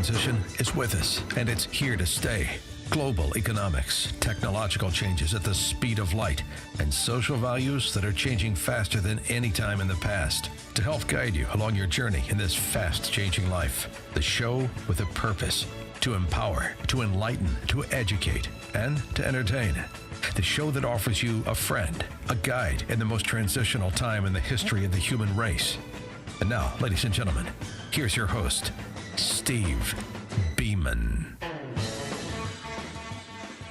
transition is with us, and it's here to stay. Global economics, technological changes at the speed of light, and social values that are changing faster than any time in the past. To help guide you along your journey in this fast-changing life, the show with a purpose: to empower, to enlighten, to educate, and to entertain. The show that offers you a friend, a guide in the most transitional time in the history of the human race. And now, ladies and gentlemen, here's your host, Steve Beaman.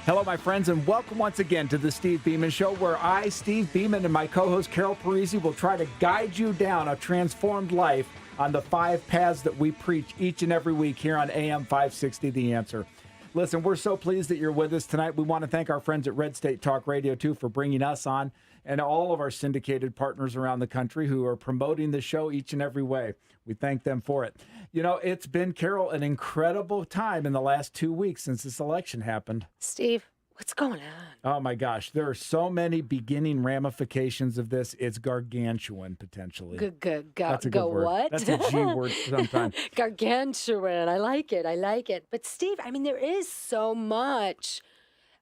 Hello, my friends, and welcome once again to the Steve Beaman Show, where I, Steve Beaman, and my co-host Carol Parisi will try to guide you down a transformed life on the 5 paths that we preach each and every week here on AM 560 The Answer. Listen, we're so pleased that you're with us tonight. We want to thank our friends at Red State Talk Radio, too, for bringing us on, and all of our syndicated partners around the country who are promoting the show each and every way. We thank them for it. You know, it's been, Carol, an incredible time in the last 2 weeks since this election happened. Steve, what's going on? Oh, my gosh. There are so many beginning ramifications of this. It's gargantuan, potentially. That's a good word. What? That's a G word sometimes. Gargantuan. I like it. But, Steve, I mean, there is so much.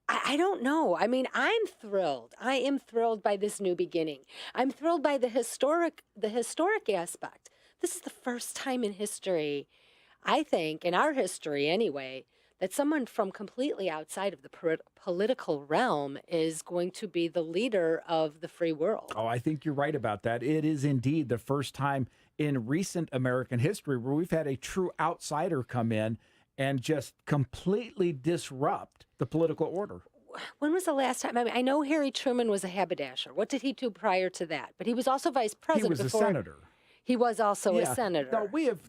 I don't know. I mean, I'm thrilled. I am thrilled by this new beginning. I'm thrilled by the historic aspect. This is the first time in history, I think, in our history anyway, that someone from completely outside of the political realm is going to be the leader of the free world. Oh, I think you're right about that. It is indeed the first time in recent American history where we've had a true outsider come in and just completely disrupt the political order. When was the last time? I mean, I know Harry Truman was a haberdasher. What did he do prior to that? But he was also vice president. He was a senator. He was also a senator. No, we have,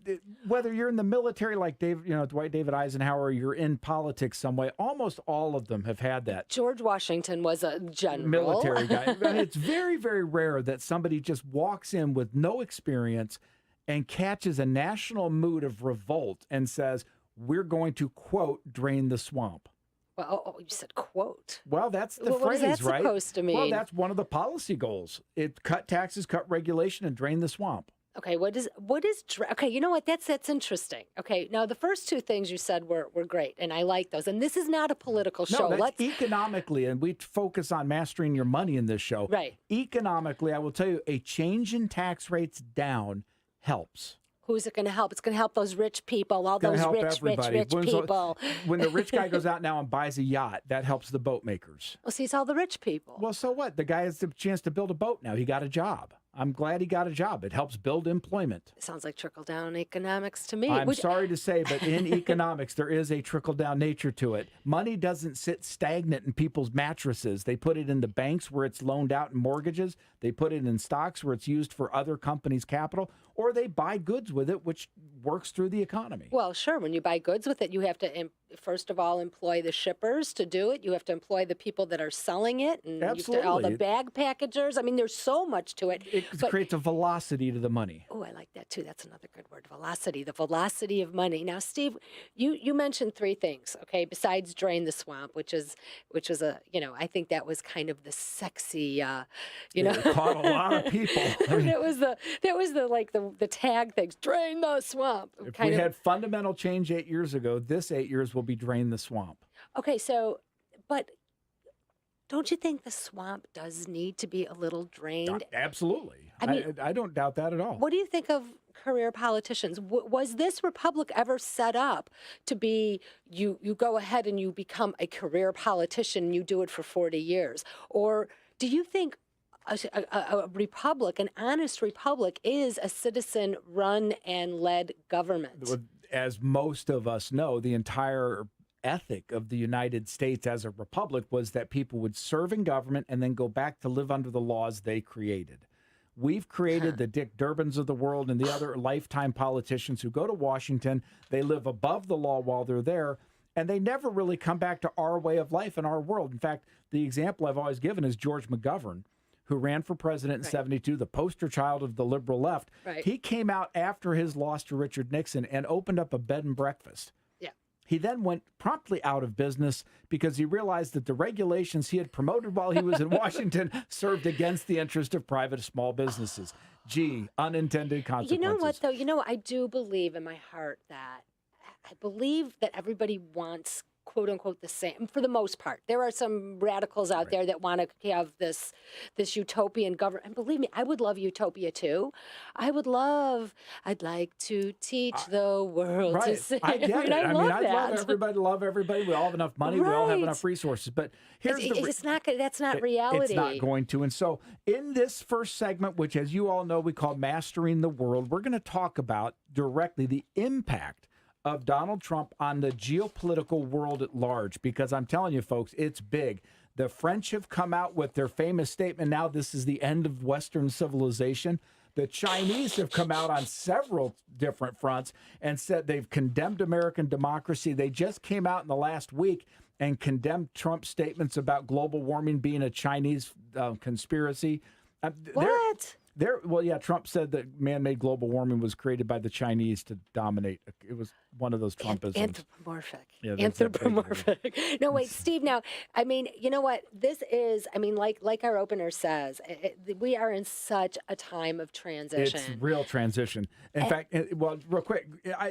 whether you're in the military like Dwight David Eisenhower, or you're in politics some way, almost all of them have had that. George Washington was a general. Military guy. It's very, very rare that somebody just walks in with no experience and catches a national mood of revolt and says, we're going to, quote, drain the swamp. Well, you said quote. Well, that's the phrase, right? What is that supposed to mean? Well, that's one of the policy goals. It cut taxes, cut regulation, and drain the swamp. Okay, okay, you know what? That's interesting. Okay, now the first 2 things you said were great, and I like those. And this is not a political show. No, that's economically, and we focus on mastering your money in this show. Right. Economically, I will tell you, a change in tax rates down helps. Who's it going to help? It's going to help those rich people, all those rich people. When the rich guy goes out now and buys a yacht, that helps the boat makers. Well, see, it's all the rich people. Well, so what? The guy has the chance to build a boat now. He got a job. I'm glad he got a job. It helps build employment. It sounds like trickle-down economics to me. I'm sorry to say, but in economics, there is a trickle-down nature to it. Money doesn't sit stagnant in people's mattresses. They put it in the banks where it's loaned out in mortgages. They put it in stocks where it's used for other companies' capital, or they buy goods with it, which works through the economy. Well, sure. When you buy goods with it, you have to, first of all, employ the shippers to do it. You have to employ the people that are selling it. And Absolutely. All the bag packagers. I mean, there's so much to it. It creates a velocity to the money. Oh, I like that, too. That's another good word, velocity, the velocity of money. Now, Steve, you mentioned 3 things, okay, besides drain the swamp, which is a, I think that was kind of the sexy, It caught a lot of people. I mean, that was the tag things, drain the swamp. If we had fundamental change 8 years ago, this 8 years will be drain the swamp. Okay, so, but don't you think the swamp does need to be a little drained? Absolutely. I don't doubt that at all. What do you think of career politicians? Was this republic ever set up to be, you go ahead and you become a career politician and you do it for 40 years? Or do you think a republic, an honest republic, is a citizen-run and led government? As most of us know, the entire ethic of the United States as a republic was that people would serve in government and then go back to live under the laws they created. We've created the Dick Durbins of the world and the other lifetime politicians who go to Washington. They live above the law while they're there, and they never really come back to our way of life in our world. In fact, the example I've always given is George McGovern, who ran for president in 72, the poster child of the liberal left. Right. He came out after his loss to Richard Nixon and opened up a bed and breakfast. Yeah. He then went promptly out of business because he realized that the regulations he had promoted while he was in Washington served against the interest of private small businesses. Gee, unintended consequences. You know what, though? I do believe in my heart that I believe that everybody wants quote unquote the same for the most part. There are some radicals out there that want to have this utopian government. And believe me, I would love utopia too. I'd like to teach the world to sing. I get it. I mean, love I'd that. love everybody. We all have enough money. We all have enough resources. But here's that's not reality. It's not going to. And so in this first segment, which as you all know, we call Mastering the World, we're going to talk about directly the impact of Donald Trump on the geopolitical world at large, because I'm telling you, folks, it's big. The French have come out with their famous statement, now this is the end of Western civilization. The Chinese have come out on several different fronts and said they've condemned American democracy. They just came out in the last week and condemned Trump's statements about global warming being a Chinese conspiracy. What? Trump said that man-made global warming was created by the Chinese to dominate. It was one of those Trumpisms. Anthropomorphic. Yeah, Anthropomorphic. No, wait, Steve, now, I mean, you know what? This is, I mean, like our opener says, we are in such a time of transition. It's real transition. In fact, well, real quick,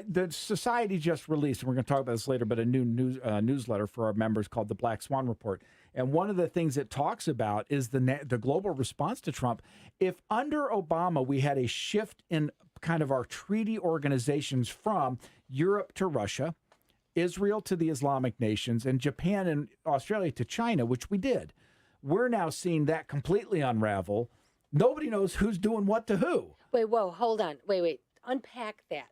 the Society just released, and we're going to talk about this later, but a new newsletter for our members called the Black Swan Report. And one of the things it talks about is the global response to Trump. If under Obama we had a shift in kind of our treaty organizations from Europe to Russia, Israel to the Islamic nations, and Japan and Australia to China, which we did, we're now seeing that completely unravel. Nobody knows who's doing what to who. Wait, whoa, hold on. Wait. Unpack that.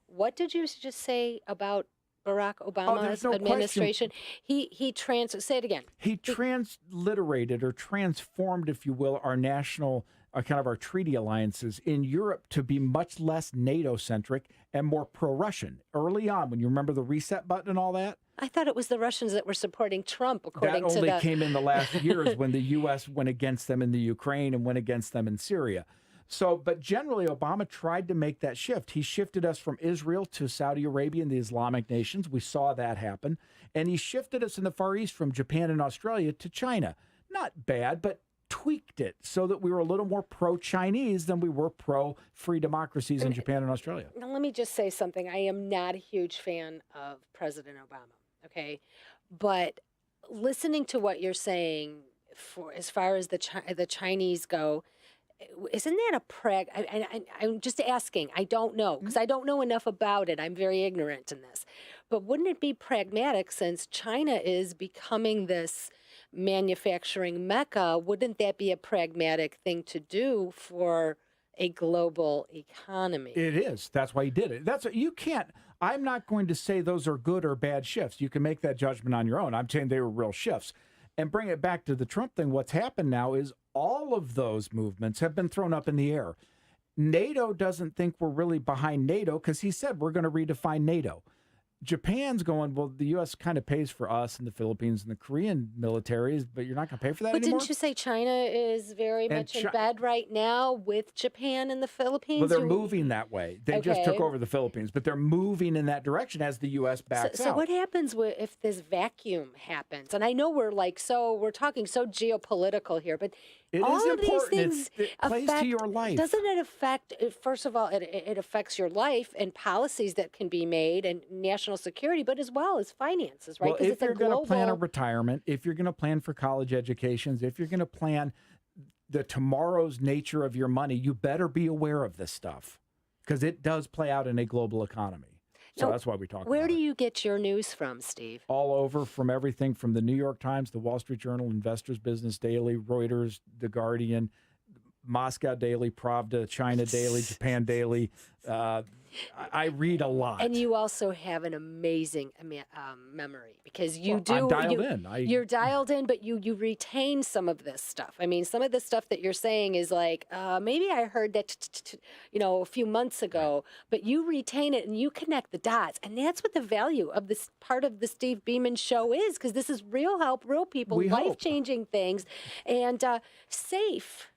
What did you just say about Barack Obama's administration? Question. Say it again. He transliterated or transformed, if you will, our national, kind of our treaty alliances in Europe to be much less NATO-centric and more pro-Russian. Early on, when you remember the reset button and all that? I thought it was the Russians that were supporting Trump, according to That only came in the last years when the U.S. went against them in the Ukraine and went against them in Syria. So, but generally, Obama tried to make that shift. He shifted us from Israel to Saudi Arabia and the Islamic nations. We saw that happen. And he shifted us in the Far East from Japan and Australia to China. Not bad, but tweaked it so that we were a little more pro-Chinese than we were pro-free democracies in Japan and Australia. Now, let me just say something. I am not a huge fan of President Obama, okay? But listening to what you're saying, for as far as the Chinese go, isn't that I'm just asking. I don't know, because I don't know enough about it. I'm very ignorant in this. But wouldn't it be pragmatic, since China is becoming this manufacturing mecca? Wouldn't that be a pragmatic thing to do for a global economy? It is. That's why he did it. You can't. I'm not going to say those are good or bad shifts. You can make that judgment on your own. I'm saying they were real shifts. And bring it back to the Trump thing. What's happened now is all of those movements have been thrown up in the air. NATO doesn't think we're really behind NATO because he said we're going to redefine NATO. Japan's going, well, the U.S. kind of pays for us and the Philippines and the Korean militaries, but you're not going to pay for that anymore? But didn't you say China is very much in bed right now with Japan and the Philippines? Well, they're moving that way. They just took over the Philippines, but they're moving in that direction as the U.S. backs out. So what happens if this vacuum happens? And I know we're talking so geopolitical here, but it all is of important. These things It plays to your life. Doesn't it affect, first of all, it affects your life and policies that can be made and national security, but as well as finances, right? Well, if you're going to plan a retirement, if you're going to plan for college educations, if you're going to plan the tomorrow's nature of your money, you better be aware of this stuff because it does play out in a global economy. So that's why we talk about it. Where do you get your news from, Steve? All over, from everything from the New York Times, the Wall Street Journal, Investors Business Daily, Reuters, The Guardian, Moscow Daily, Pravda, China Daily, Japan Daily. I read a lot. And you also have an amazing memory because you I'm dialed in. You're dialed in, but you retain some of this stuff. I mean, some of the stuff that you're saying is like, maybe I heard that, a few months ago, but you retain it and you connect the dots. And that's what the value of this part of the Steve Beaman show is, because this is real help, real people, life-changing things, and safe.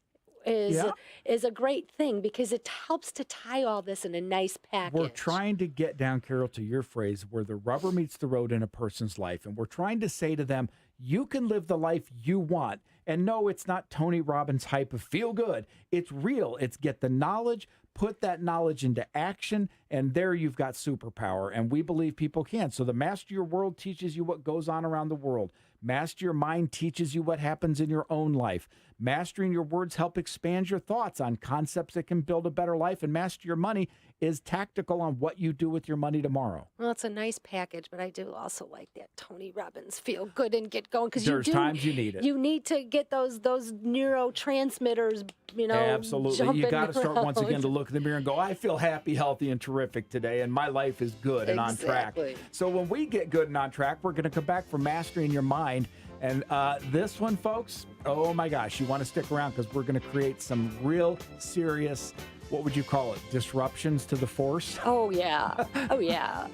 Is a great thing because it helps to tie all this in a nice package. We're trying to get down, Carol, to your phrase, where the rubber meets the road in a person's life. And we're trying to say to them, you can live the life you want. And no, it's not Tony Robbins hype of feel good. It's real. It's get the knowledge, put that knowledge into action, And there you've got superpower, and we believe people can. So the Master Your World teaches you what goes on around the world. Master Your Mind teaches you what happens in your own life. Mastering Your Words help expand your thoughts on concepts that can build a better life. And Master Your Money is tactical on what you do with your money tomorrow. Well, it's a nice package, but I do also like that Tony Robbins feel good and get going, because There's times you need it. You need to get those neurotransmitters, Absolutely. jumping You got to start once again around. to look in the mirror and go, I feel happy, healthy, and terrific today, and my life is good and on track. Exactly. So when we get good and on track, we're going to come back for Mastering Your Mind. And this one, folks, oh my gosh, you want to stick around because we're going to create some real serious, what would you call it, disruptions to the force? Oh, yeah. Oh, yeah.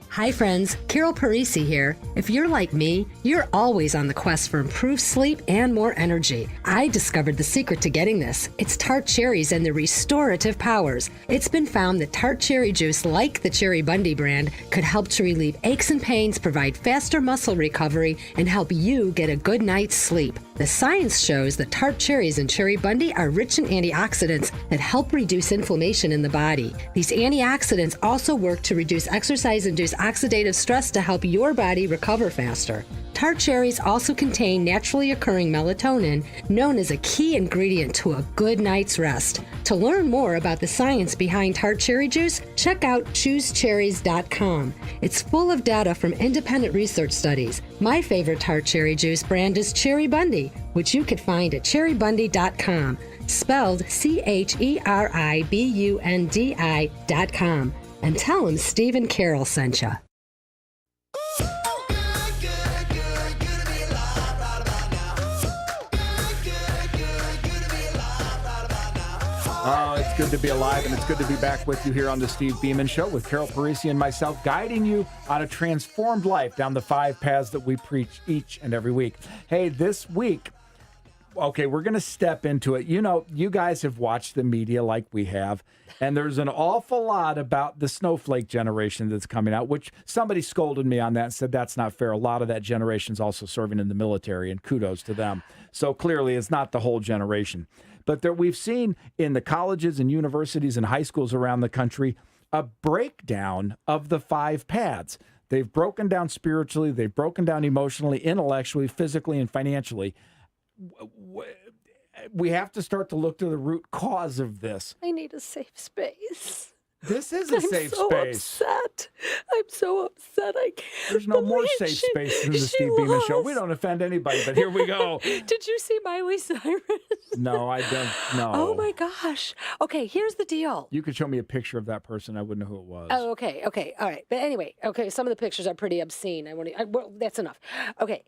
Hi friends, Carol Parisi here. If you're like me, you're always on the quest for improved sleep and more energy. I discovered the secret to getting this. It's tart cherries and their restorative powers. It's been found that tart cherry juice, like the Cherry Bundy brand, could help to relieve aches and pains, provide faster muscle recovery, and help you get a good night's sleep. The science shows that tart cherries and Cherry Bundy are rich in antioxidants that help reduce inflammation in the body. These antioxidants also work to reduce exercise-induced oxidative stress to help your body recover faster. Tart cherries also contain naturally occurring melatonin, known as a key ingredient to a good night's rest. To learn more about the science behind tart cherry juice, check out choosecherries.com. It's full of data from independent research studies. My favorite tart cherry juice brand is Cherry Bundy, which you could find at cherrybundy.com, spelled CHERIBUNDI.com. And tell them Steve and Carol sent you. Oh, it's good to be alive, and it's good to be back with you here on the Steve Beaman Show with Carol Parisi and myself, guiding you on a transformed life down the 5 paths that we preach each and every week. Hey, this week, okay, we're going to step into it. You know, you guys have watched the media like we have, and there's an awful lot about the snowflake generation that's coming out, which somebody scolded me on that and said that's not fair. A lot of that generation's also serving in the military, and kudos to them. So clearly it's not the whole generation. But there, we've seen in the colleges and universities and high schools around the country a breakdown of the 5 paths. They've broken down spiritually, they've broken down emotionally, intellectually, physically, and financially. We have to start to look to the root cause of this. I need a safe space. This is a safe space. I'm so upset. I can't. There's no more believe safe space in the Steve Beaman Show. We don't offend anybody, but here we go. Did you see Miley Cyrus? No, I don't know. Oh my gosh. Okay, here's the deal. You could show me a picture of that person. I wouldn't know who it was. Oh, okay, all right. But anyway, okay, some of the pictures are pretty obscene. Well, that's enough. Okay.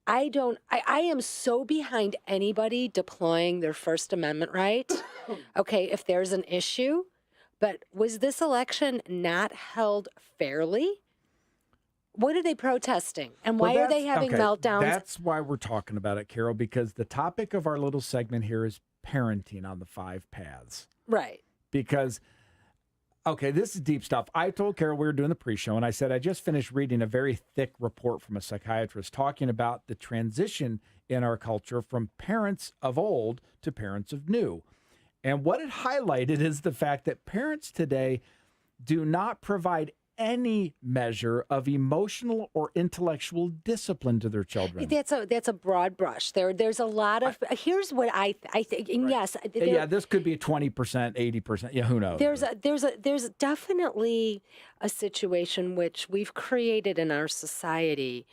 I am so behind anybody deploying their First Amendment right. Okay, if there's an issue. But was this election not held fairly? What are they protesting? And why are they having meltdowns? That's why we're talking about it, Carol, because the topic of our little segment here is parenting on the 5 paths. Right. Because, okay, this is deep stuff. I told Carol we were doing the pre-show, and I said I just finished reading a very thick report from a psychiatrist talking about the transition in our culture from parents of old to parents of new. And what it highlighted is the fact that parents today do not provide any measure of emotional or intellectual discipline to their children. That's a broad brush. There's a lot of. Here's what I think. And yes, this could be 20%, 80%. Yeah, who knows? There's definitely a situation which we've created in our society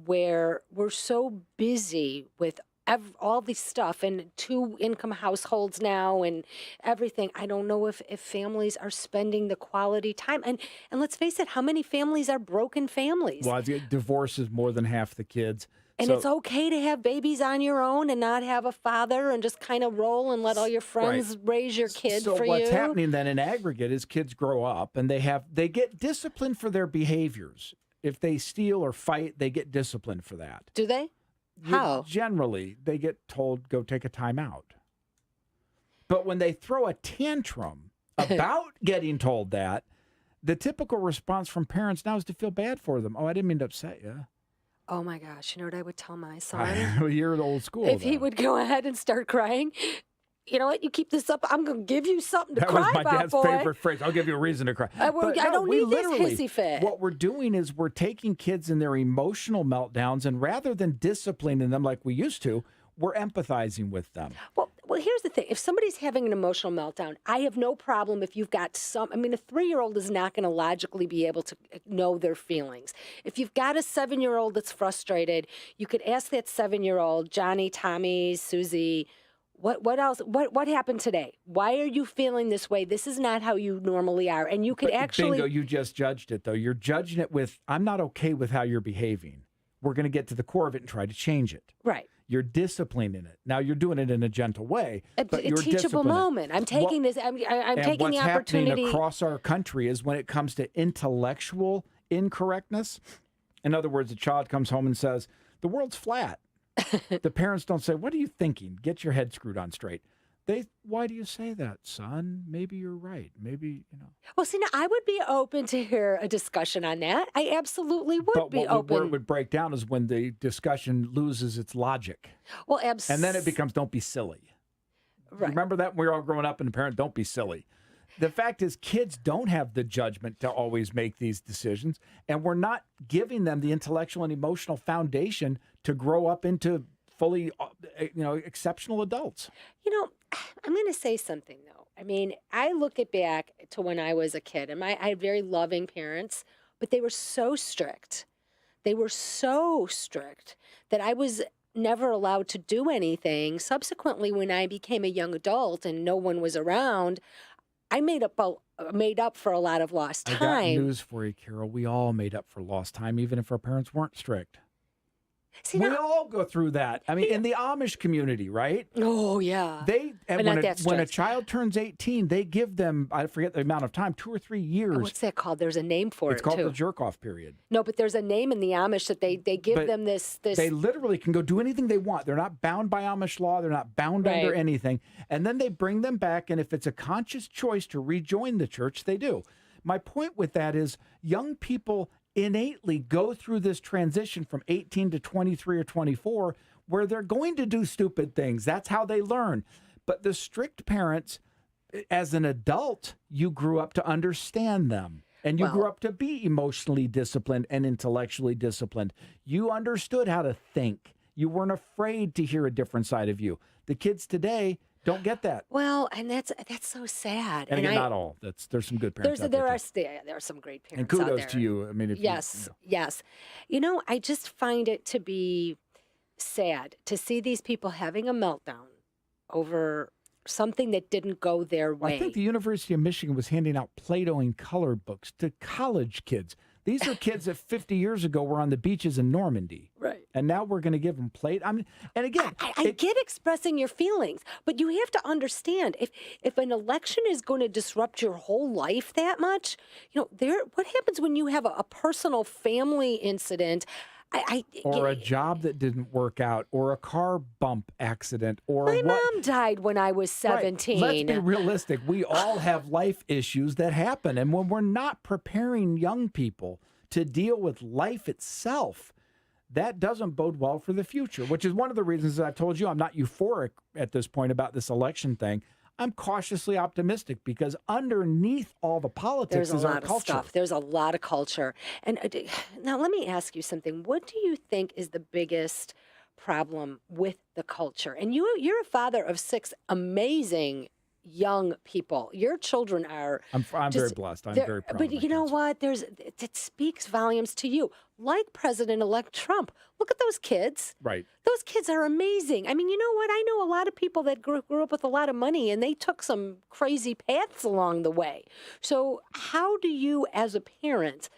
where we're so busy with all this stuff and 2-income households now and everything. I don't know if families are spending the quality time. And let's face it, how many families are broken families? Well, divorce is more than half the kids. And it's okay to have babies on your own and not have a father and just kind of roll and let all your friends raise your kid for you. So what's happening then in aggregate is kids grow up and they get disciplined for their behaviors. If they steal or fight, they get disciplined for that. Do they? How? Generally, they get told, go take a time out. But when they throw a tantrum about getting told that, the typical response from parents now is to feel bad for them. Oh, I didn't mean to upset you. Oh my gosh, you know what I would tell my son? You're old school. If he then. would go ahead and start crying, you know what? You keep this up, I'm going to give you something to That cry was my about, dad's boy. favorite phrase. I'll give you a reason to cry. But I don't we need this literally, hissy fit. What we're doing is we're taking kids in their emotional meltdowns, and rather than disciplining them like we used to, we're empathizing with them. Well, here's the thing. If somebody's having an emotional meltdown, I have no problem if you've got a 3-year-old is not going to logically be able to know their feelings. If you've got a 7-year-old that's frustrated, you could ask that 7-year-old, Johnny, Tommy, Susie, what else? What happened today? Why are you feeling this way? This is not how you normally are. And you could actually... Bingo, you just judged it, though. You're judging it with, I'm not okay with how you're behaving. We're going to get to the core of it and try to change it. Right. You're disciplining it. Now, you're doing it in a gentle way, but a you're teachable moment. I'm taking this. I'm taking the opportunity. What's happening across our country is when it comes to intellectual incorrectness. In other words, a child comes home and says, the world's flat. The parents don't say, what are you thinking? Get your head screwed on straight. Why do you say that, son? Maybe you're right. Maybe, Well, see, now I would be open to hear a discussion on that. I absolutely would be open. Where it would break down is when the discussion loses its logic. Well, and then it becomes, don't be silly. Right. Remember that when we were all growing up and the parent, don't be silly. The fact is, kids don't have the judgment to always make these decisions, and we're not giving them the intellectual and emotional foundation to grow up into fully, exceptional adults. I'm going to say something, though. I mean, I look back to when I was a kid, and I had very loving parents, but they were so strict. They were so strict that I was never allowed to do anything. Subsequently, when I became a young adult and no one was around, I made up for a lot of lost time. I got news for you, Carol. We all made up for lost time, even if our parents weren't strict. See, we now, all go through that. I mean, in the Amish community, right? Oh, yeah. When a child turns 18, they give them, I forget the amount of time, 2 or 3 years. What's that called? There's a name for it, It's called too. the jerk-off period. No, but there's a name in the Amish that they give them this. They literally can go do anything they want. They're not bound by Amish law. They're not bound under anything. And then they bring them back, and if it's a conscious choice to rejoin the church, they do. My point with that is young people innately go through this transition from 18 to 23 or 24 where they're going to do stupid things. That's how they learn. But the strict parents, as an adult, you grew up to understand them. And you grew up to be emotionally disciplined and intellectually disciplined. You understood how to think. You weren't afraid to hear a different side of you. The kids today don't get that. Well, and that's so sad. And again, not all. There's some good parents out there. There are some great parents and kudos out there. to you. I mean, yes. I just find it to be sad to see these people having a meltdown over something that didn't go their way. I think the University of Michigan was handing out Play-Doh and color books to college kids. These are kids that 50 years ago were on the beaches in Normandy. Right. And now we're going to give them plate. I mean, and again, I get expressing your feelings, but you have to understand if an election is going to disrupt your whole life that much, what happens when you have a personal family incident? Or a job that didn't work out, or a car bump accident, or my mom died when I was 17. Right. Let's be realistic. We all have life issues that happen. And when we're not preparing young people to deal with life itself, that doesn't bode well for the future, which is one of the reasons that I've told you I'm not euphoric at this point about this election thing. I'm cautiously optimistic because underneath all the politics is our culture. There's a lot of stuff. There's a lot of culture. And now let me ask you something. What do you think is the biggest problem with the culture? And you're a father of 6 amazing young people. Your children are... I'm very blessed. I'm very proud. But you know what? It speaks volumes to you. Like President-elect Trump. Look at those kids. Right. Those kids are amazing. I mean, you know what? I know a lot of people that grew up with a lot of money, and they took some crazy paths along the way. So how do you, as a parent,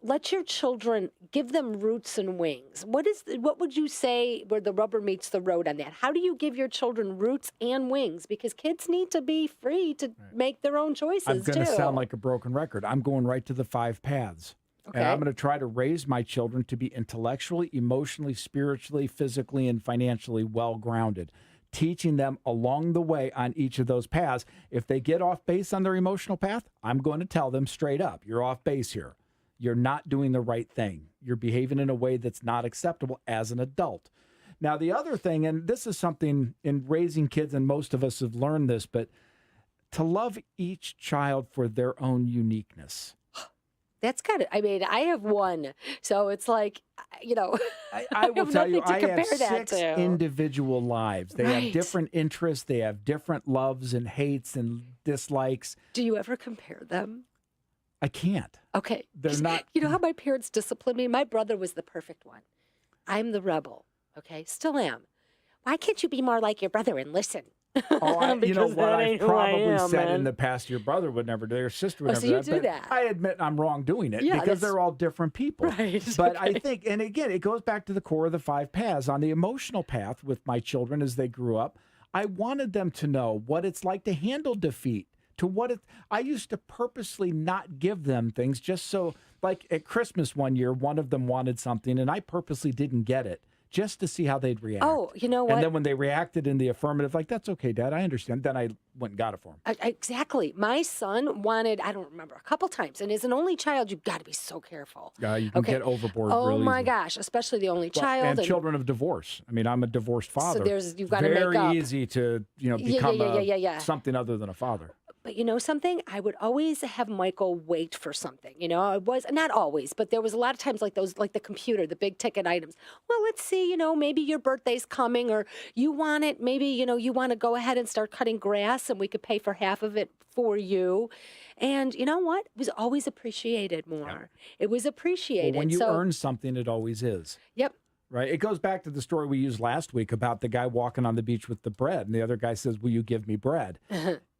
let your children, give them roots and wings? What would you say where the rubber meets the road on that? How do you give your children roots and wings? Because kids need to be free to make their own choices, I'm going to sound like a broken record. I'm going right to the 5 paths. Okay. And I'm going to try to raise my children to be intellectually, emotionally, spiritually, physically, and financially well-grounded, teaching them along the way on each of those paths. If they get off base on their emotional path, I'm going to tell them straight up, you're off base here. you're not doing the right thing. You're behaving in a way that's not acceptable as an adult. Now, the other thing, and this is something in raising kids, and most of us have learned this, but to love each child for their own uniqueness. That's kind of, I mean, I have one. So it's like, I will have tell you, nothing to I have compare that 6 to. individual lives. They Right. have different interests. They have different loves and hates and dislikes. Do you ever compare them? I can't. Okay. They're not. You know how my parents disciplined me? My brother was the perfect one. I'm the rebel. Okay. Still am. Why can't you be more like your brother and listen? Oh, you know Because what? that I've ain't who I probably am, said in man. the past, your brother would never do it, your sister would Oh, never so you do do but that. I admit I'm wrong doing it Yeah, because that's- they're all different people. Right, But I okay. think, and again, it goes back to the core of the 5 paths. On the emotional path with my children as they grew up, I wanted them to know what it's like to handle defeat. I used to purposely not give them things just so, like at Christmas one year, one of them wanted something and I purposely didn't get it just to see how they'd react. Oh, you know what? And then when they reacted in the affirmative, like, that's okay, Dad, I understand. Then I went and got it for him. Exactly. My son wanted, I don't remember, a couple times. And as an only child, you've got to be so careful. You can Okay. get overboard Oh really my easily. gosh, especially the only Well, child. and children of divorce. I mean, I'm a divorced father. you've got to make Very up. easy to, Yeah, become yeah. something other than a father. But you know something? I would always have Michael wait for something. It was not always, but there was a lot of times like those, like the computer, the big ticket items. Well, let's see, maybe your birthday's coming or you want it. Maybe, you want to go ahead and start cutting grass and we could pay for half of it for you. And you know what? It was always appreciated more. It was appreciated. Well, when you So, earn something, it always is. Yep. Right. It goes back to the story we used last week about the guy walking on the beach with the bread. And the other guy says, will you give me bread?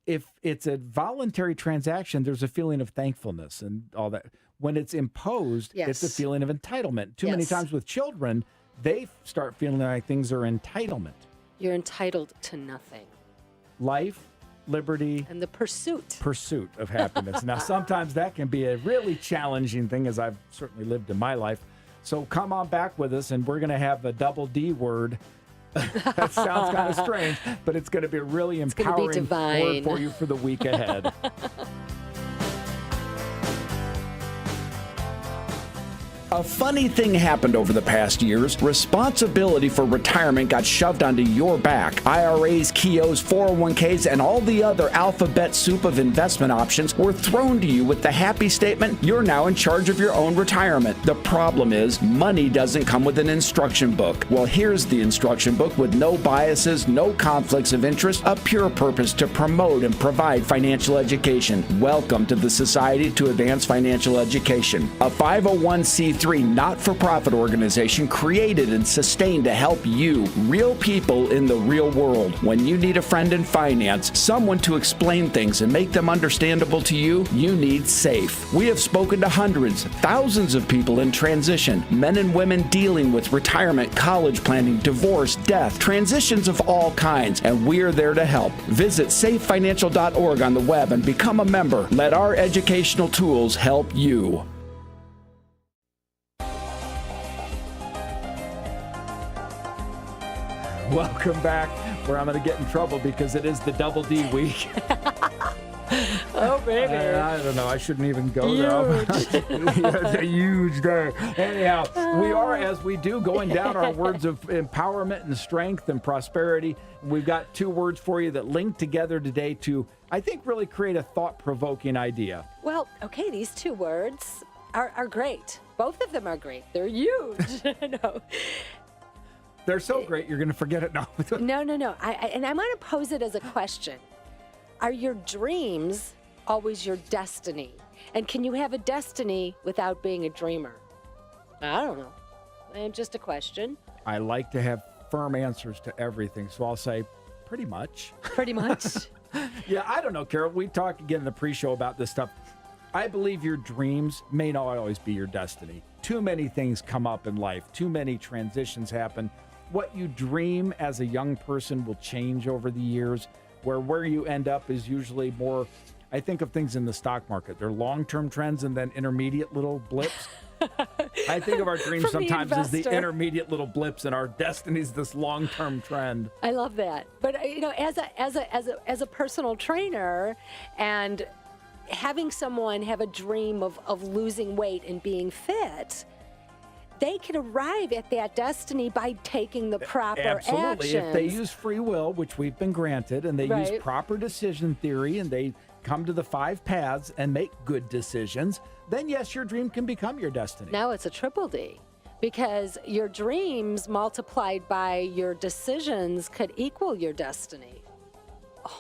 If it's a voluntary transaction, there's a feeling of thankfulness and all that. When it's imposed, it's a Yes. feeling of entitlement. Too many Yes. times with children, they start feeling like things are entitlement. You're entitled to nothing. Life, liberty, And the pursuit. of happiness. Now, sometimes that can be a really challenging thing, as I've certainly lived in my life. So come on back with us, and we're going to have a double D word. That sounds kind of strange, but it's going to be a really gonna be empowering word divine. for you for the week ahead. A funny thing happened over the past years. Responsibility for retirement got shoved onto your back. IRAs, KIOs, 401ks, and all the other alphabet soup of investment options were thrown to you with the happy statement, you're now in charge of your own retirement. The problem is, money doesn't come with an instruction book. Well, here's the instruction book with no biases, no conflicts of interest, a pure purpose to promote and provide financial education. Welcome to the Society to Advance Financial Education, a 501c3 not-for-profit organization created and sustained to help you, real people in the real world. When you need a friend in finance, someone to explain things and make them understandable to you, you need SAFE. We have spoken to hundreds, thousands of people in transition, men and women dealing with retirement, college planning, divorce, death, transitions of all kinds, and we are there to help. Visit safefinancial.org on the web and become a member. Let our educational tools help you. Welcome back, where I'm going to get in trouble because it is the double D week. Oh, baby. I don't know. I shouldn't even go there. It's a huge day. Anyhow, we are, as we do, going down our words of empowerment and strength and prosperity. We've got 2 words for you that link together today to, I think, really create a thought-provoking idea. Well, okay, these 2 words are great. Both of them are great. They're huge. No. They're so great, you're going to forget it now. No. And I'm going to pose it as a question. Are your dreams always your destiny? And can you have a destiny without being a dreamer? I don't know. And just a question. I like to have firm answers to everything, so I'll say pretty much. Pretty much. Yeah, I don't know, Carol. We talked again in the pre-show about this stuff. I believe your dreams may not always be your destiny. Too many things come up in life. Too many transitions happen. What you dream as a young person will change over the years, where you end up is usually more, I think of things in the stock market. They're long-term trends and then intermediate little blips. I think of our dreams From the sometimes as the investor. intermediate little blips, and our destiny is this long-term trend. I love that. But as a personal trainer and having someone have a dream of losing weight and being fit, they can arrive at that destiny by taking the proper Absolutely. actions. If they use free will, which we've been granted, and they use Right. proper decision theory, and they come to the 5 paths and make good decisions, then yes, your dream can become your destiny. Now it's a triple D, because your dreams multiplied by your decisions could equal your destiny.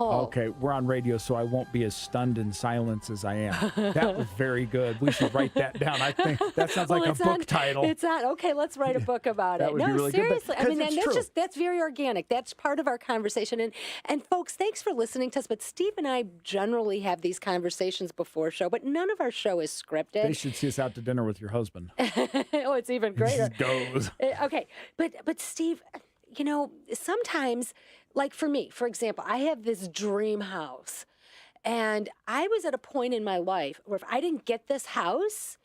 Oh. Okay, we're on radio, so I won't be as stunned in silence as I am. That was very good. We should write that down. I think that sounds like a book title. It's on. Okay, let's write a book about That it. would be really good, seriously. but- 'cause it's true. That's very organic. That's part of our conversation. And folks, thanks for listening to us. But Steve and I generally have these conversations before show, but none of our show is scripted. They should see us out to dinner with your husband. Oh, it's even greater. Goes. Okay, but Steve, sometimes, like for me, for example, I have this dream house, and I was at a point in my life where if I didn't get this house,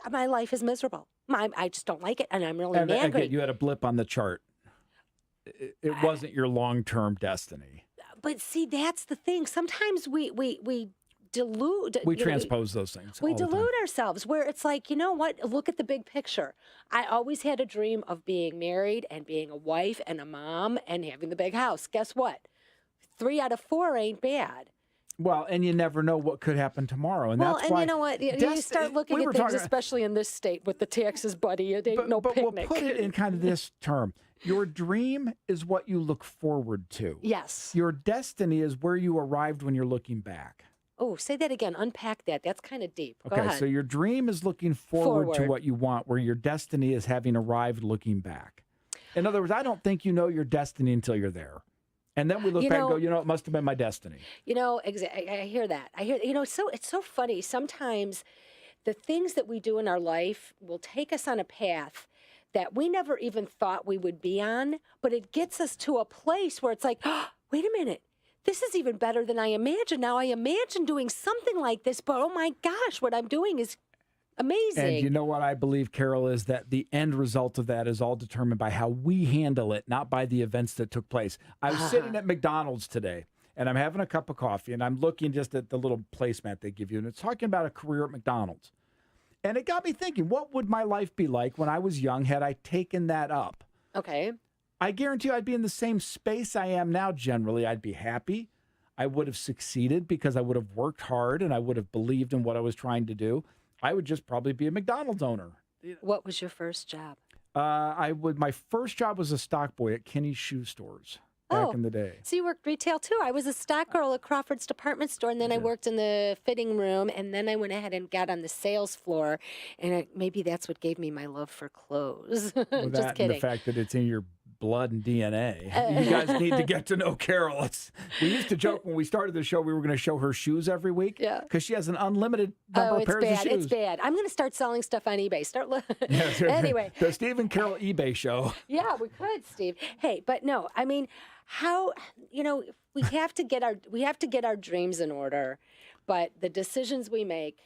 my life is miserable. I just don't like it, and I'm really And angry. again, you had a blip on the chart. It wasn't your long-term destiny. But see, that's the thing. Sometimes we delude. We transpose those things. We all the time. delude ourselves where it's like, you know what? Look at the big picture. I always had a dream of being married and being a wife and a mom and having the big house. Guess what? 3 out of 4 ain't bad. Well, and you never know what could happen tomorrow, and Well, that's and why you know what? You start looking at things, especially in this state with the taxes, buddy. It ain't no but picnic. we'll put it in kind of this term: your dream is what you look forward to. Yes. Your destiny is where you arrived when you're looking back. Oh, say that again. Unpack that. That's kind of deep. Go Okay, ahead. so your dream is looking forward to Forward. what you want, where your destiny is having arrived looking back. In other words, I don't think you know your destiny until you're there. And then we look back and go, it must have been my destiny. I hear that. It's so funny. Sometimes the things that we do in our life will take us on a path that we never even thought we would be on, but it gets us to a place where it's like, oh, wait a minute. This is even better than I imagined. Now I imagine doing something like this, but oh my gosh, what I'm doing is amazing. And you know what I believe, Carol, is that the end result of that is all determined by how we handle it, not by the events that took place. I was sitting at McDonald's today, and I'm having a cup of coffee, and I'm looking just at the little placemat they give you, and it's talking about a career at McDonald's. And it got me thinking, what would my life be like when I was young had I taken that up? Okay. I guarantee you I'd be in the same space I am now generally. I'd be happy. I would have succeeded because I would have worked hard and I would have believed in what I was trying to do. I would just probably be a McDonald's owner. What was your first job? My first job was a stock boy at Kenny's shoe stores back in the day. So you worked retail too. I was a stock girl at Crawford's department store, and then I worked in the fitting room, and then I went ahead and got on the sales floor, and maybe that's what gave me my love for clothes. With Just that kidding. and the fact that it's in your blood and DNA. You guys need to get to know Carol. We used to joke when we started the show we were going to show her shoes every week. Yeah. Because she has an unlimited number of pairs of shoes. It's bad. I'm going to start selling stuff on eBay. Yes. Anyway. The Steve and Carol eBay show. Yeah, we could, Steve. Hey, but no, I mean, how, we have to get our dreams in order, but the decisions we make,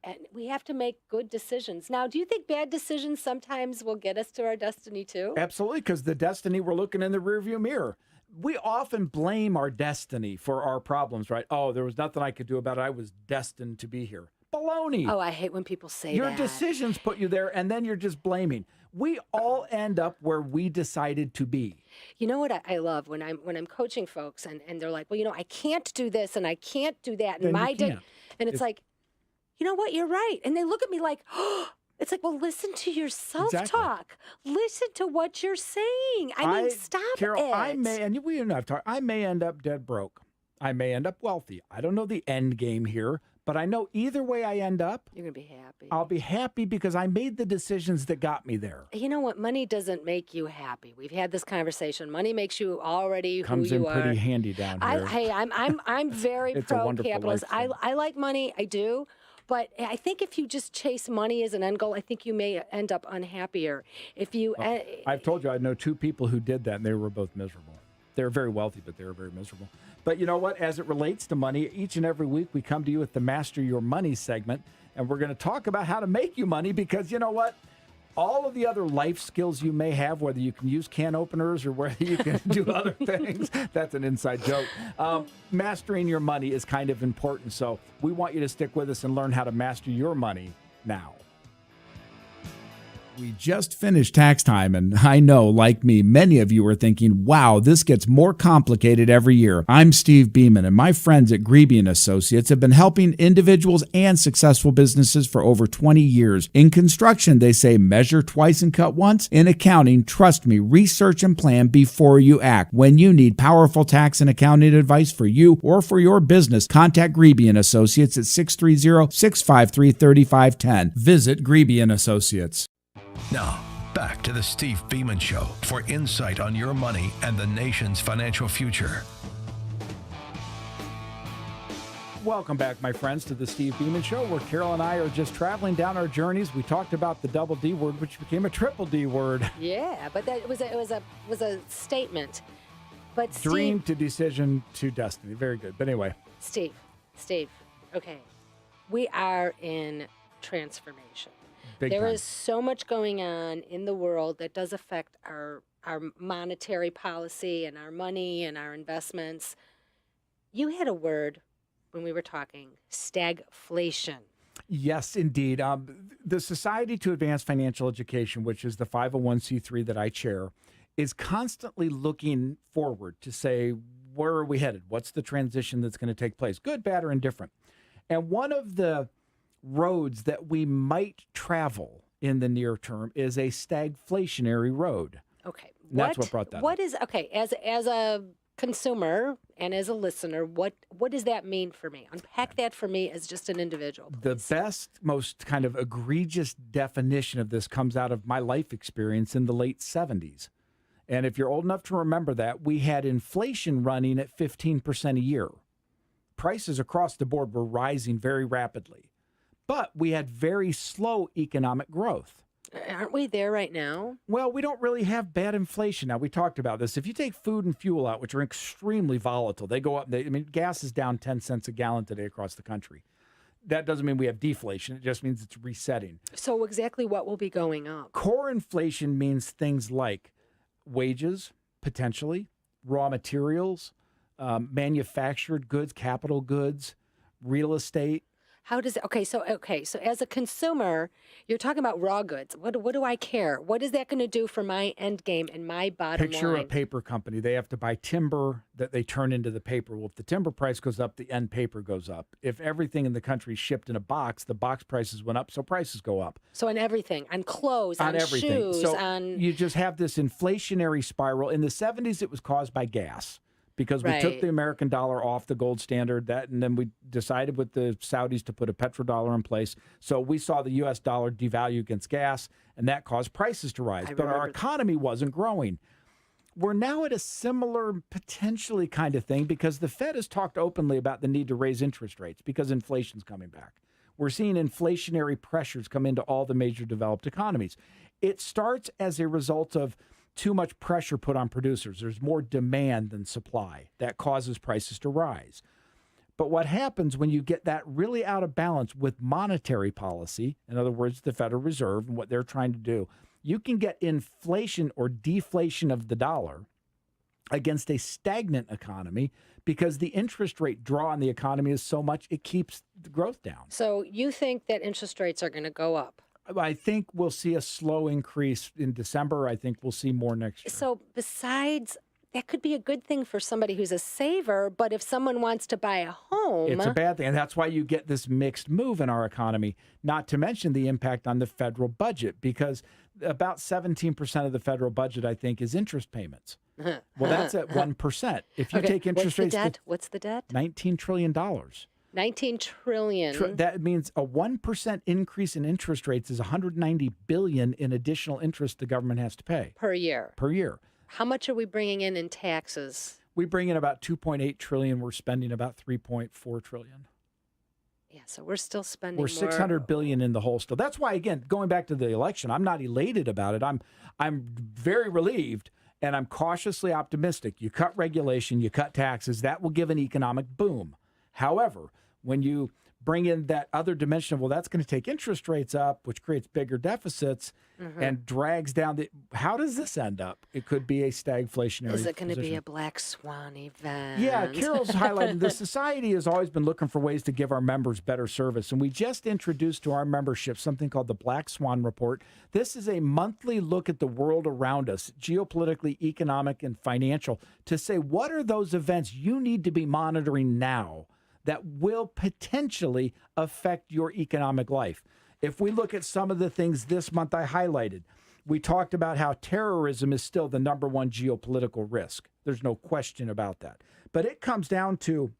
and we have to make good decisions. Now, do you think bad decisions sometimes will get us to our destiny too? Absolutely, because the destiny, we're looking in the rearview mirror. We often blame our destiny for our problems, right? Oh, there was nothing I could do about it. I was destined to be here. Baloney. Oh, I hate when people say Your that. decisions put you there, and then you're just blaming. We all end up where we decided to be. You know what I love when I'm coaching folks and they're like, well, I can't do this and I can't do that. And Then you can't. And it's like, you know what? You're right. And they look at me like, oh, it's like, well, listen to your self-talk. Listen to what you're saying. I mean, stop Carol, it. I may end up dead broke. I may end up wealthy. I don't know the end game here, but I know either way I end up, You're going to be happy. I'll be happy because I made the decisions that got me there. You know what? Money doesn't make you happy. We've had this conversation. Money makes you already Comes who you in are. pretty handy down here. I'm very It's a wonderful pro-capitalist. life thing. I like money. I do. But I think if you just chase money as an end goal, I think you may end up unhappier. If you, I've told you I know 2 people who did that, and they were both miserable. They were very wealthy, but they were very miserable. But you know what? As it relates to money, each and every week we come to you with the Master Your Money segment, and we're going to talk about how to make you money because you know what? all of the other life skills you may have, whether you can use can openers or whether you can do other things, that's an inside joke. Mastering your money is kind of important. So we want you to stick with us and learn how to master your money now. We just finished tax time, and I know, like me, many of you are thinking, wow, this gets more complicated every year. I'm Steve Beaman, and my friends at Beaman Associates have been helping individuals and successful businesses for over 20 years. In construction, they say measure twice and cut once. In accounting, trust me, research and plan before you act. When you need powerful tax and accounting advice for you or for your business, contact Beaman Associates at 630-653-3510. Visit Beaman Associates. Now, back to the Steve Beaman Show for insight on your money and the nation's financial future. Welcome back, my friends, to the Steve Beaman Show, where Carol and I are just traveling down our journeys. We talked about the double D word, which became a triple D word. Yeah, but that was a statement. But Dream Steve, to decision to destiny. Very good. But anyway. Steve, okay. We are in transformation. There is so much going on in the world that does affect our monetary policy and our money and our investments. You had a word when we were talking, stagflation. Yes, indeed. The Society to Advance Financial Education, which is the 501c3 that I chair, is constantly looking forward to say, where are we headed? What's the transition that's going to take place? Good, bad, or indifferent? And one of the roads that we might travel in the near term is a stagflationary road. Okay. That's what brought that What up. is, okay, as a consumer and as a listener, what does that mean for me? Unpack that for me as just an individual, please. The best, most kind of egregious definition of this comes out of my life experience in the late 70s. And if you're old enough to remember that, we had inflation running at 15% a year. Prices across the board were rising very rapidly. But we had very slow economic growth. Aren't we there right now? Well, we don't really have bad inflation. Now, we talked about this. If you take food and fuel out, which are extremely volatile, they go up. Gas is down 10 cents a gallon today across the country. That doesn't mean we have deflation. It just means it's resetting. So exactly what will be going up? Core inflation means things like wages, potentially, raw materials, manufactured goods, capital goods, real estate. How does it, so as a consumer, you're talking about raw goods. What do I care? What is that going to do for my end game and my bottom Picture line? a paper company. They have to buy timber that they turn into the paper. Well, if the timber price goes up, the end paper goes up. If everything in the country is shipped in a box, the box prices went up, so prices go up. So on everything, on clothes, on everything. shoes, So on... you just have this inflationary spiral. In the 70s, it was caused by gas. Because we took the American dollar off the gold standard, and then we decided with the Saudis to put a petrodollar in place. So we saw the U.S. dollar devalue against gas, and that caused prices to rise. But our economy wasn't growing. We're now at a similar, potentially kind of thing, because the Fed has talked openly about the need to raise interest rates because inflation's coming back. We're seeing inflationary pressures come into all the major developed economies. It starts as a result of too much pressure put on producers. There's more demand than supply. That causes prices to rise. But what happens when you get that really out of balance with monetary policy, in other words, the Federal Reserve and what they're trying to do, you can get inflation or deflation of the dollar against a stagnant economy because the interest rate draw on the economy is so much, it keeps the growth down. So you think that interest rates are going to go up? I think we'll see a slow increase in December. I think we'll see more next year. So besides, that could be a good thing for somebody who's a saver, but if someone wants to buy a home... It's a bad thing, and that's why you get this mixed move in our economy, not to mention the impact on the federal budget, because about 17% of the federal budget, I think, is interest payments. Well, that's at 1%. If you take interest rates... What's the debt? $19 trillion. 19 trillion. That means a 1% increase in interest rates is $190 billion in additional interest the government has to pay. Per year. Per year. How much are we bringing in taxes? We bring in about $2.8 trillion. We're spending about $3.4 trillion. Yeah, so we're still spending We're $600 billion in the hole still. That's why, again, going back to the election, I'm not elated about it. I'm very relieved, and I'm cautiously optimistic. You cut regulation, you cut taxes, that will give an economic boom. However, when you bring in that other dimension of, well, that's going to take interest rates up, which creates bigger deficits and drags down the. How does this end up? It could be a stagflationary. Is it going to be position. a black swan event? Yeah, Carol's highlighting the society has always been looking for ways to give our members better service. And we just introduced to our membership something called the Black Swan Report. This is a monthly look at the world around us, geopolitically, economic, and financial, to say what are those events you need to be monitoring now that will potentially affect your economic life. If we look at some of the things this month I highlighted, we talked about how terrorism is still the number one geopolitical risk. There's no question about that. But it comes down to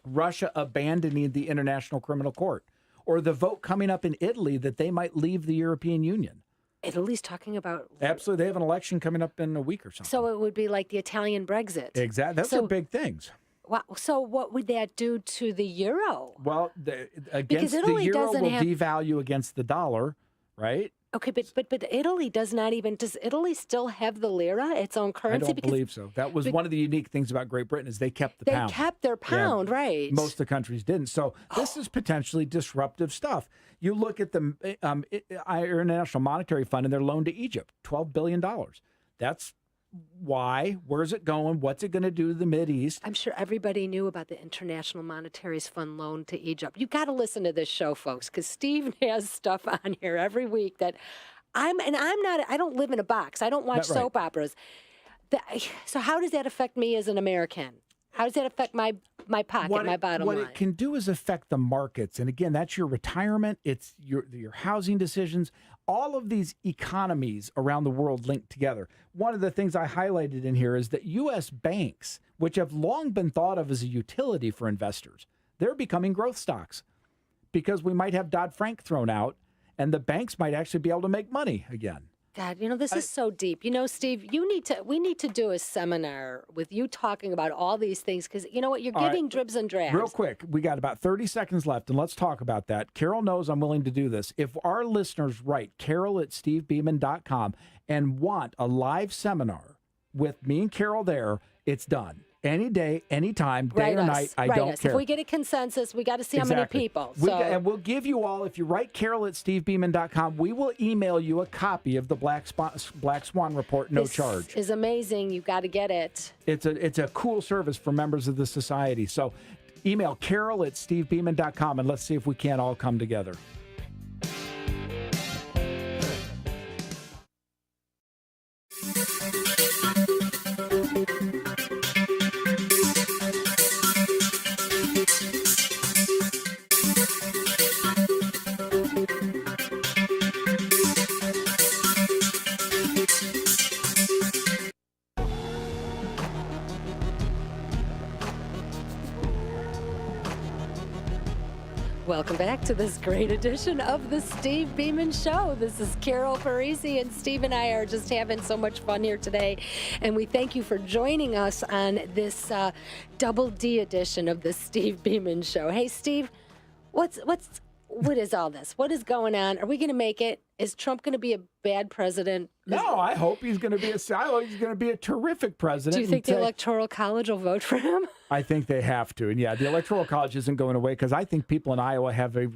Russia abandoning the International Criminal Court, or the vote coming up in Italy that they might leave the European Union. Italy's talking about. Absolutely. They have an election coming up in a week or something. So it would be like the Italian Brexit. Exactly. Those are big things. Wow. So what would that do to the euro? Well, against the euro will devalue against the dollar, right? Okay, but Italy does not even. Does Italy still have the lira, its own currency? I don't believe so. That was one of the unique things about Great Britain is they kept the pound. They kept their pound, right? Most of the countries didn't. So this is potentially disruptive stuff. You look at the International Monetary Fund and their loan to Egypt, $12 billion. That's why? Where's it going? What's it going to do to the Mideast? I'm sure everybody knew about the International Monetary Fund loan to Egypt. You got to listen to this show, folks, because Steve has stuff on here every week that I don't live in a box. I don't watch soap operas. So how does that affect me as an American? How does that affect my pocket, my bottom line? What it can do is affect the markets. And again, that's your retirement. It's your housing decisions. All of these economies around the world linked together. One of the things I highlighted in here is that U.S. banks, which have long been thought of as a utility for investors, they're becoming growth stocks because we might have Dodd-Frank thrown out and the banks might actually be able to make money again. God, this is so deep. Steve, we need to do a seminar with you talking about all these things because you know what? You're giving dribs and drabs. Real quick, we got about 30 seconds left, and let's talk about that. Carol knows I'm willing to do this. If our listeners write carol@stevebeaman.com and want a live seminar with me and Carol there, it's done. Any day, anytime, day or night, I don't care. If we get a consensus, we got to see how many people. And we'll give you all, if you write carol@stevebeaman.com, we will email you a copy of the Black Swan Report, no charge. This is amazing. You got to get it. It's a cool service for members of the society. So email carol@stevebeaman.com, and let's see if we can't all come together. Welcome back to this great edition of the Steve Beaman Show. This is Carol Parisi, and Steve and I are just having so much fun here today. And we thank you for joining us on this double D edition of the Steve Beaman Show. Hey, Steve, what is all this? What is going on? Are we going to make it? Is Trump going to be a bad president? No, I hope he's going to be he's going to be a terrific president. Do you think the Electoral College will vote for him? I think they have to. And yeah, the Electoral College isn't going away because I think people in Iowa have a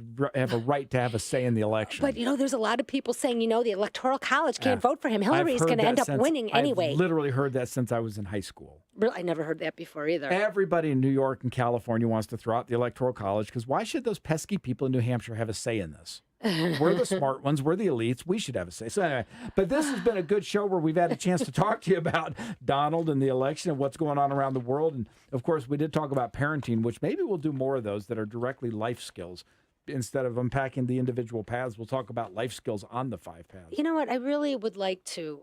right to have a a the election. But, there's a lot of people saying, the Electoral College can't vote for him. Hillary's going to end up winning anyway. I've literally heard that since I was in high school. Really? I never heard that before either. Everybody in New York and California wants to throw out the Electoral College because why should those pesky people in New Hampshire have a say in this? We're the smart ones. We're the elites. We should have a say. So anyway, but this has been a good show where we've had a chance to talk to you about Donald and the election and what's going on around the world. And, of course, we did talk about parenting, which maybe we'll do more of those that are directly life skills. Instead of unpacking the individual paths, we'll talk about life skills on the 5 paths. You know what? I really would like to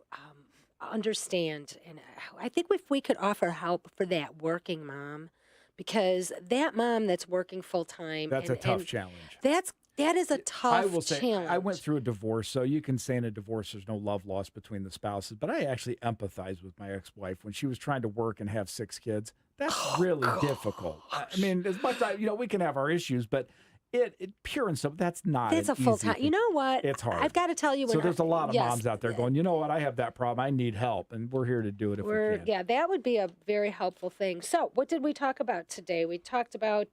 understand, and I think if we could offer help for that working mom, because that mom that's working full-time. That's a tough challenge. That is a tough I will say, challenge. I went through a divorce, so you can say in a divorce there's no love lost between the spouses, but I actually empathize with my ex-wife when she was trying to work and have 6 kids. That's really difficult. I mean, as much as we can have our issues, but it pure and simple, that's not That's a full-time. You know what? It's hard. I've got to tell you. So there's a lot of moms out there going, you know what? I have that problem. I need help, and we're here to do it if we can. Yeah, that would be a very helpful thing. So what did we talk about today? We talked about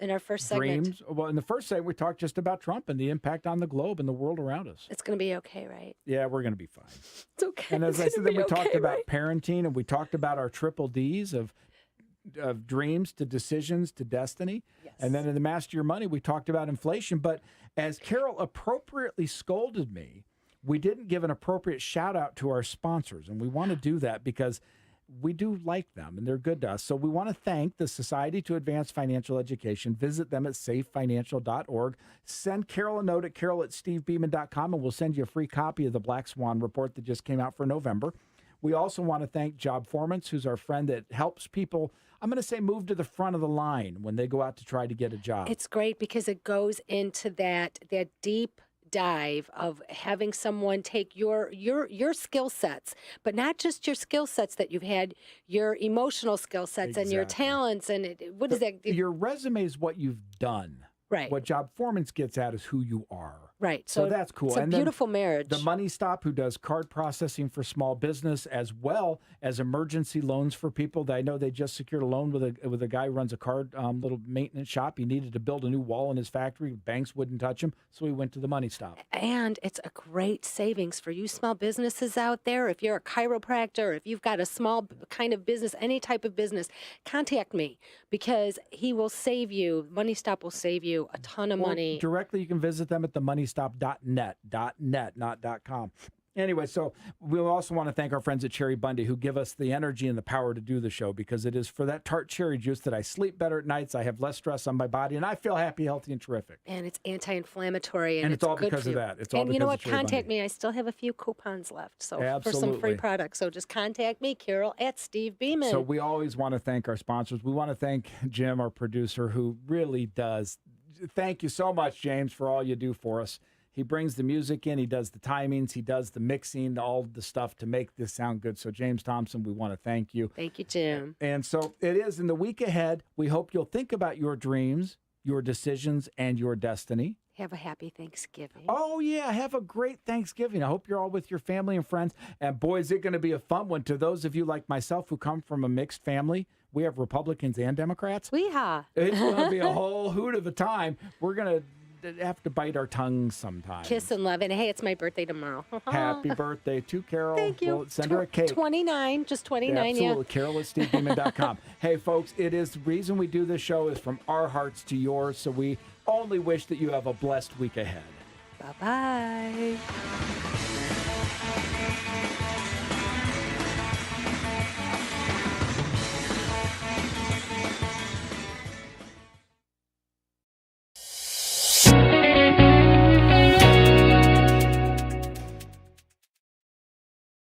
in our first segment. Dreams. Well, in the first segment, we talked just about Trump and the impact on the globe and the world around us. It's going to be okay, right? Yeah, we're going to be fine. It's okay. And as I said, then we talked okay, about right? parenting, and we talked about our triple Ds of dreams to decisions to destiny. Yes. And then in the Master Your Money, we talked about inflation. But as Carol appropriately scolded me, we didn't give an appropriate shout out to our sponsors. And we want to do that because we do like them and they're good to us. So we want to thank the Society to Advance Financial Education. Visit them at safefinancial.org. Send Carol a note at carol@stevebeaman.com and we'll send you a free copy of the Black Swan report that just came out for November. We also want to thank Job Formants, who's our friend that helps people, I'm going to say, move to the front of the line when they go out to try to get a job. It's great because it goes into that deep dive of having someone take your skill sets, but not just your skill sets that you've had, your emotional skill sets and your talents. And what is that? Your resume is what you've done. Right. What Job Formants gets at is who you are. Right. So that's cool. It's a beautiful marriage. The Money Stop, who does card processing for small business as well as emergency loans for people. I know they just secured a loan with a guy who runs a card little maintenance shop. He needed to build a new wall in his factory. Banks wouldn't touch him, so he went to the Money Stop. And it's a great savings for you small businesses out there. If you're a chiropractor, if you've got a small kind of business, any type of business, contact me because he will save you. Money Stop will save you a ton of money. Directly, you can visit them at themoneystop.net, not .com. Anyway, so we also want to thank our friends at Cherry Bundy who give us the energy and the power to do the show because it is for that tart cherry juice that I sleep better at nights, I have less stress on my body, and I feel happy, healthy, and terrific. And it's anti-inflammatory, and it's all good because for of you. that. It's all and because you know of what? Cherry Contact Bundy. me. I still have a few coupons left, so for Absolutely. some free products. So just contact me, Carol at Steve Beaman. So we always want to thank our sponsors. We want to thank Jim, our producer, who really does. Thank you so much, James, for all you do for us. He brings the music in, he does the timings, he does the mixing, all the stuff to make this sound good. So, James Thompson, we want to thank you. Thank you, Jim. And so it is in the week ahead. We hope you'll think about your dreams, your decisions, and your destiny. Have a happy Thanksgiving. Oh, yeah. Have a great Thanksgiving. I hope you're all with your family and friends. And boy, is it going to be a fun one. To those of you like myself who come from a mixed family, we have Republicans and Democrats. Weehaw. It's going to be a whole hoot of a time. We're going to have to bite our tongues sometimes. Kiss and love. And hey, it's my birthday tomorrow. Happy birthday to Carol. Thank you. We'll send her a cake. 29, just 29, Absolutely. yeah. Carol at stevebeaman.com. Hey, folks, it is the reason we do this show is from our hearts to yours. So we only wish that you have a blessed week ahead. Bye-bye.